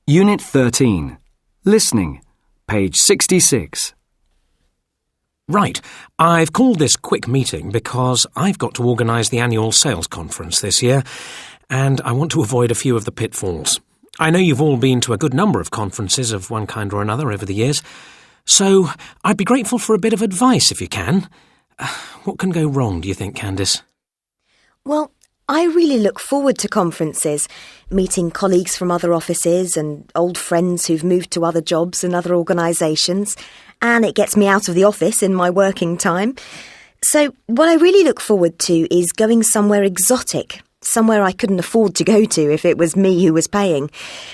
Unit 13. Listening. Page 66. Right, I've called this quick meeting because I've got to organise the annual sales conference this year, and I want to avoid a few of the pitfalls. I know you've all been to a good number of conferences of one kind or another over the years, so I'd be grateful for a bit of advice if you can. What can go wrong, do you think, Candice? Well, I really look forward to conferences, meeting colleagues from other offices and old friends who've moved to other jobs and other organisations, and it gets me out of the office in my working time. So what I really look forward to is going somewhere exotic, somewhere I couldn't afford to go to if it was me who was paying.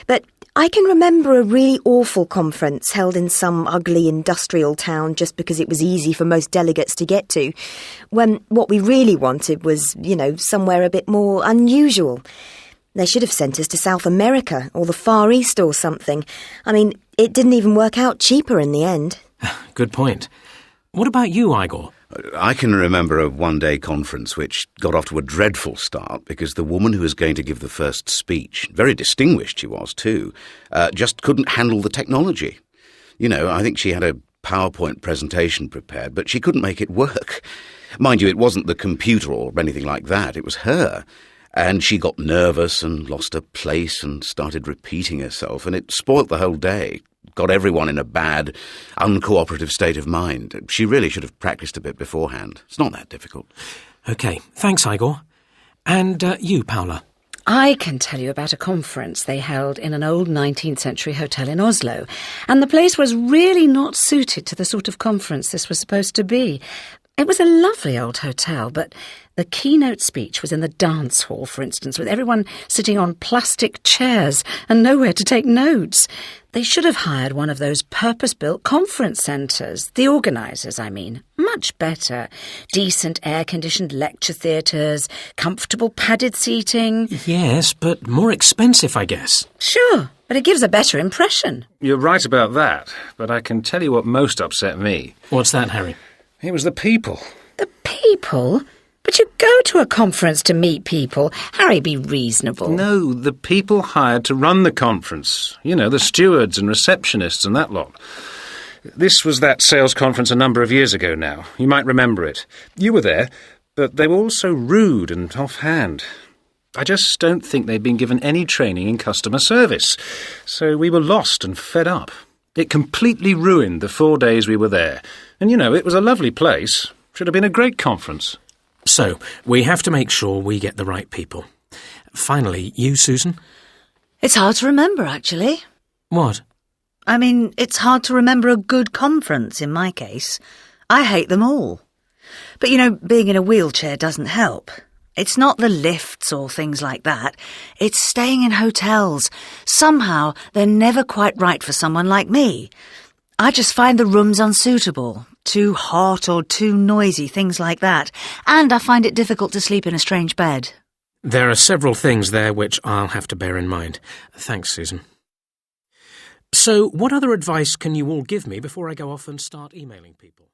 But I can remember a really awful conference held in some ugly industrial town just because it was easy for most delegates to get to, when what we really wanted was, somewhere a bit more unusual. They should have sent us to South America or the Far East or something. I mean, it didn't even work out cheaper in the end. Good point. What about you, Igor? I can remember a one-day conference which got off to a dreadful start because the woman who was going to give the first speech, very distinguished she was too, just couldn't handle the technology. I think she had a PowerPoint presentation prepared, but she couldn't make it work. Mind you, it wasn't the computer or anything like that, it was her. And she got nervous and lost her place and started repeating herself, and it spoilt the whole day. Got everyone in a bad, uncooperative state of mind. She really should have practiced a bit beforehand. It's not that difficult. OK, thanks, Igor. And you, Paula? I can tell you about a conference they held in an old 19th century hotel in Oslo, and the place was really not suited to the sort of conference this was supposed to be. It was a lovely old hotel, but the keynote speech was in the dance hall, for instance, with everyone sitting on plastic chairs and nowhere to take notes. They should have hired one of those purpose-built conference centres, the organisers, I mean. Much better. Decent air-conditioned lecture theatres, comfortable padded seating. Yes, but more expensive, I guess. Sure, but it gives a better impression. You're right about that, but I can tell you what most upset me. What's that, Harry? It was the people. The people? But you go to a conference to meet people. Harry, be reasonable. No, the people hired to run the conference. The stewards and receptionists and that lot. This was that sales conference a number of years ago now. You might remember it. You were there, but they were all so rude and offhand. I just don't think they'd been given any training in customer service. So we were lost and fed up. It completely ruined the 4 days we were there. And, it was a lovely place. Should have been a great conference. So, we have to make sure we get the right people. Finally, you, Susan? It's hard to remember, actually. What? I mean, it's hard to remember a good conference, in my case. I hate them all. But, being in a wheelchair doesn't help. It's not the lifts or things like that. It's staying in hotels. Somehow, they're never quite right for someone like me. I just find the rooms unsuitable, too hot or too noisy, things like that. And I find it difficult to sleep in a strange bed. There are several things there which I'll have to bear in mind. Thanks, Susan. So, what other advice can you all give me before I go off and start emailing people?